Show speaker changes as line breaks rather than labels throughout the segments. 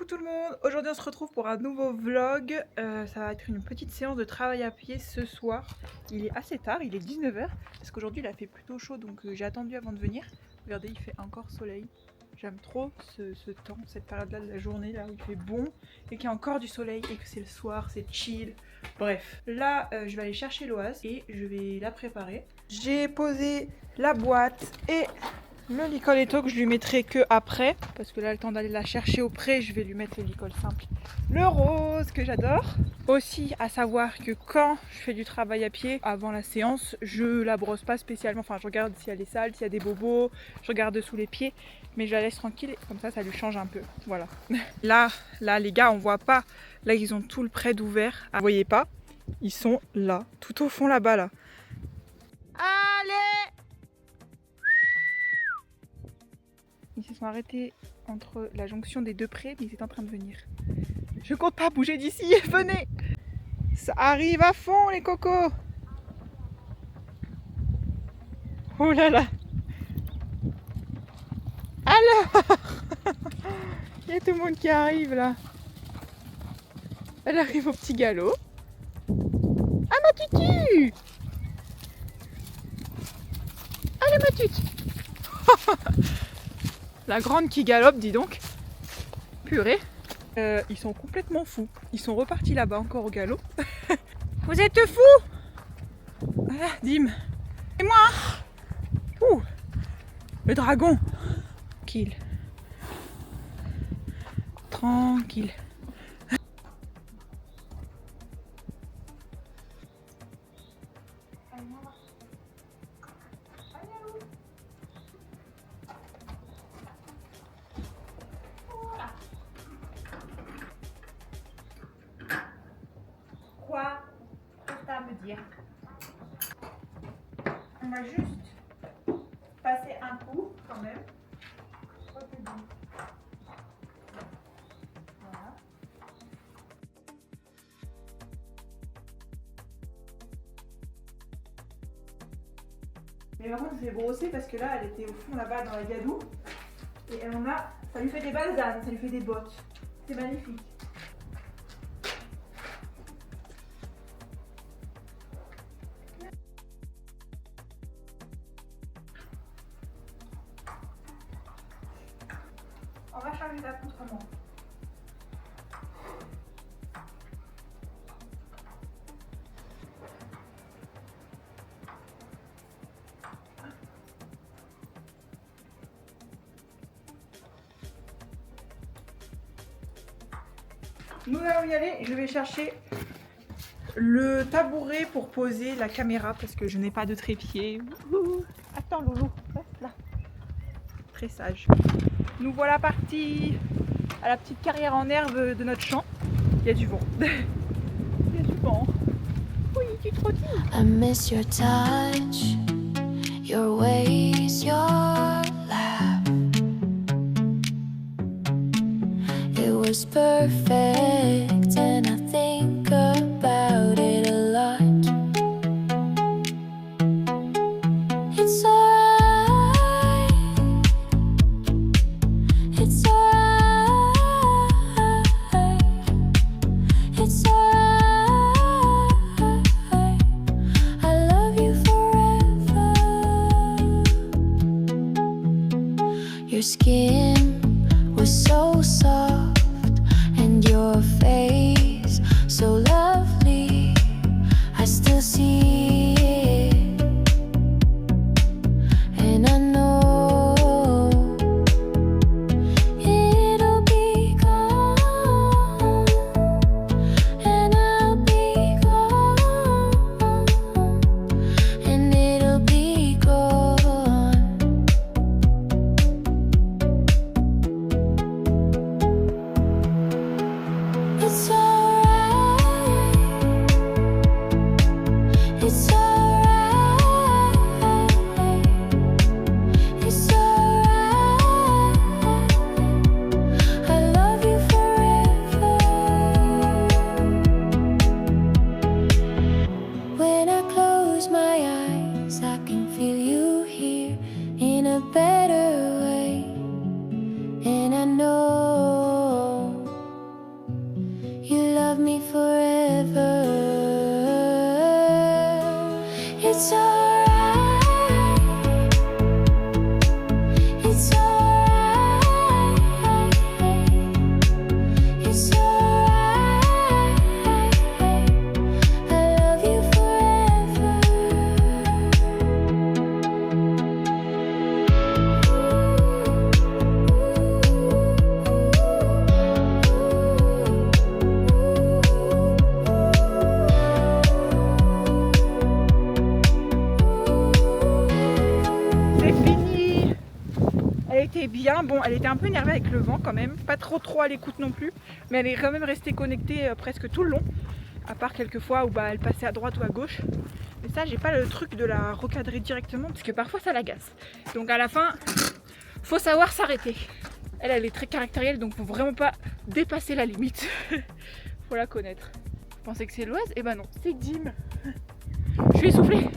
Coucou tout le monde, aujourd'hui on se retrouve pour un nouveau vlog. Ça va être une petite séance de travail à pied ce soir. Il est assez tard, il est 19h parce qu'aujourd'hui il a fait plutôt chaud donc j'ai attendu avant de venir. Regardez, il fait encore soleil. J'aime trop ce temps, cette période-là de la journée là où il fait bon et qu'il y a encore du soleil et que c'est le soir, c'est chill. Bref, là je vais aller chercher l'Oise et je vais la préparer. J'ai posé la boîte et le licol que je lui mettrai que après parce que là le temps d'aller la chercher au pré, je vais lui mettre le licol simple, le rose que j'adore. Aussi à savoir que quand je fais du travail à pied avant la séance, je la brosse pas spécialement, enfin je regarde si elle est sale, s'il y a des bobos, je regarde sous les pieds, mais je la laisse tranquille, comme ça lui change un peu, voilà. Là les gars, on voit pas, là ils ont tout le pré d'ouvert, vous voyez pas, ils sont là, tout au fond là-bas là. Allez! Ils se sont arrêtés entre la jonction des deux prés, mais ils étaient en train de venir. Je compte pas bouger d'ici, venez! Ça arrive à fond les cocos! Oh là là! Alors! Il y a tout le monde qui arrive là. Elle arrive au petit galop. Ah ma tutu! Allez ma tutu! La grande qui galope, dis donc. Purée. Ils sont complètement fous. Ils sont repartis là-bas encore au galop. Vous êtes fous? Voilà, Dim. Et moi? Ouh, le dragon. Tranquille. Tranquille. Quoi? Qu'est-ce que t'as à me dire? On va juste passer un coup quand même. Voilà. Mais par contre, je vais brosser parce que là, elle était au fond là-bas dans la gadoue. Et ça lui fait des balsanes, ça lui fait des bottes. C'est magnifique. On va changer d'accoutrement. Nous allons y aller. Je vais chercher le tabouret pour poser la caméra parce que je n'ai pas de trépied. Attends Loulou, reste là. Très sage. Nous voilà partis à la petite carrière en herbe de notre champ. Il y a du vent. Il y a du vent. Oui, tu trottines.
I miss your touch, your ways, your laugh. It was perfect and I think about it a lot. It's alright, it's alright, it's alright. I love you forever. Your skin was so soft and your face so lovely. I still see it, and I know it'll be gone, and I'll be gone, and it'll be gone. It's all
était bien. Bon, elle était un peu énervée avec le vent quand même, pas trop à l'écoute non plus, mais elle est quand même restée connectée presque tout le long, à part quelques fois où elle passait à droite ou à gauche. Mais ça, j'ai pas le truc de la recadrer directement parce que parfois ça l'agace. Donc à la fin, faut savoir s'arrêter. Elle est très caractérielle, donc faut vraiment pas dépasser la limite. Faut la connaître. Vous pensez que c'est l'Oise? Eh ben non, c'est Dim. Je suis essoufflée,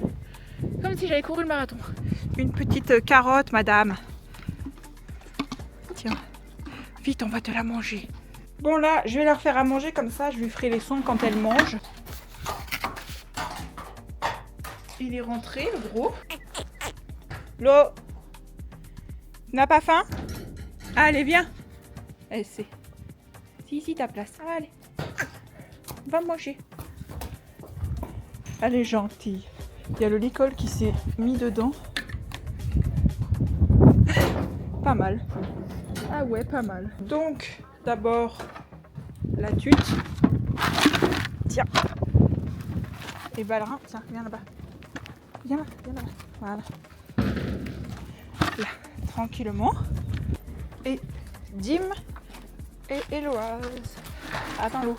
comme si j'avais couru le marathon. Une petite carotte, madame. Tiens, vite, on va te la manger. Bon là, je vais leur faire à manger, comme ça je lui ferai les sons quand elle mange. Il est rentré, le gros. L'eau. N'a pas faim? Allez, viens. Elle sait. C'est ici ta place. Allez. Va manger. Elle est gentille. Il y a le licol qui s'est mis dedans. Pas mal. Ah ouais, pas mal. Donc, d'abord, la tute. Tiens. Et Ballerin, tiens, viens là-bas. Viens là, viens là-bas. Voilà. Là, tranquillement. Et Dim et Héloïse. Attends l'eau.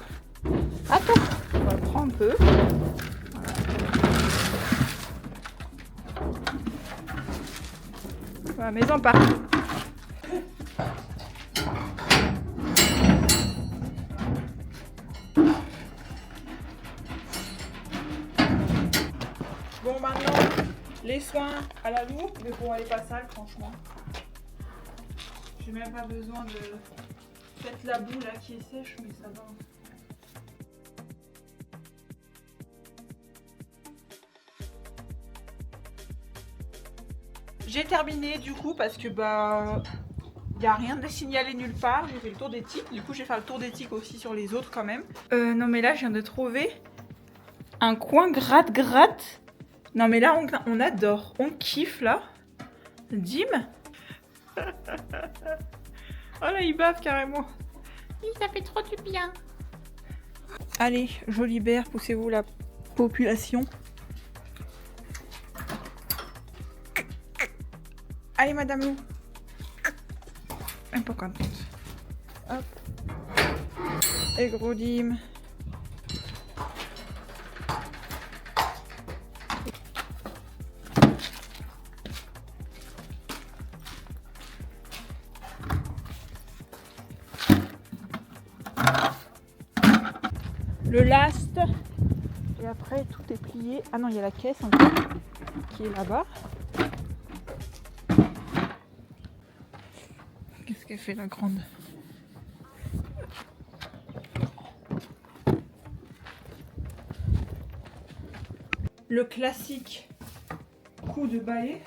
Attends. On va le prendre un peu. Voilà, maison part. Bon, maintenant, les soins à la loupe, mais bon, elle est pas sale, franchement. J'ai même pas besoin de mettre la boue là qui est sèche, mais ça va. J'ai terminé du coup parce que il n'y a rien de signalé nulle part. J'ai fait le tour des tiques. Du coup, je vais faire le tour des tiques aussi sur les autres quand même. Non, mais là, je viens de trouver un coin gratte-gratte. Non, mais là, on adore. On kiffe là. Dim. Oh là, il bave carrément. Oui, ça fait trop du bien. Allez, Jolibert, poussez-vous la population. Allez, madame Lou. Un peu contente. Hop. Et gros Dim. Le last. Et après, tout est plié. Ah non, il y a la caisse encore qui est là-bas. Qu'est-ce qu'elle fait la grande? Le classique coup de balai.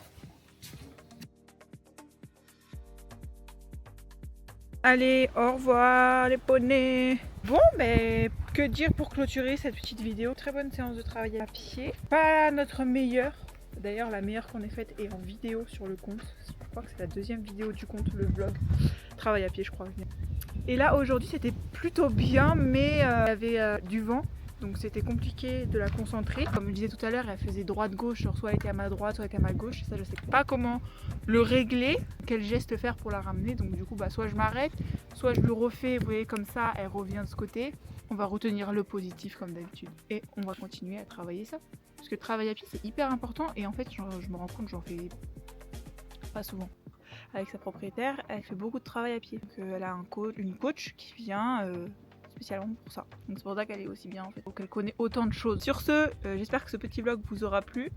Allez, au revoir les poneys. Bon, ben, que dire pour clôturer cette petite vidéo? Très bonne séance de travail à pied. Pas notre meilleure. D'ailleurs, la meilleure qu'on ait faite est en vidéo sur le compte. Je crois que c'est la deuxième vidéo du compte, le vlog. Travail à pied, je crois. Et là, aujourd'hui, c'était plutôt bien, mais il y avait du vent. Donc c'était compliqué de la concentrer. Comme je disais tout à l'heure, elle faisait droite-gauche, genre soit elle était à ma droite, soit elle était à ma gauche. Et ça, je sais pas comment le régler, quel geste faire pour la ramener. Donc du coup, soit je m'arrête, soit je le refais, vous voyez, comme ça, elle revient de ce côté. On va retenir le positif comme d'habitude. Et on va continuer à travailler ça. Parce que le travail à pied, c'est hyper important. Et en fait, je me rends compte que j'en fais pas souvent. Avec sa propriétaire, elle fait beaucoup de travail à pied. Donc, elle a une coach qui vient... spécialement pour ça. Donc c'est pour ça qu'elle est aussi bien en fait, qu'elle connaît autant de choses. Sur ce, j'espère que ce petit vlog vous aura plu.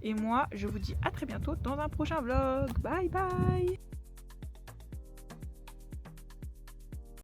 Et moi, je vous dis à très bientôt dans un prochain vlog. Bye bye.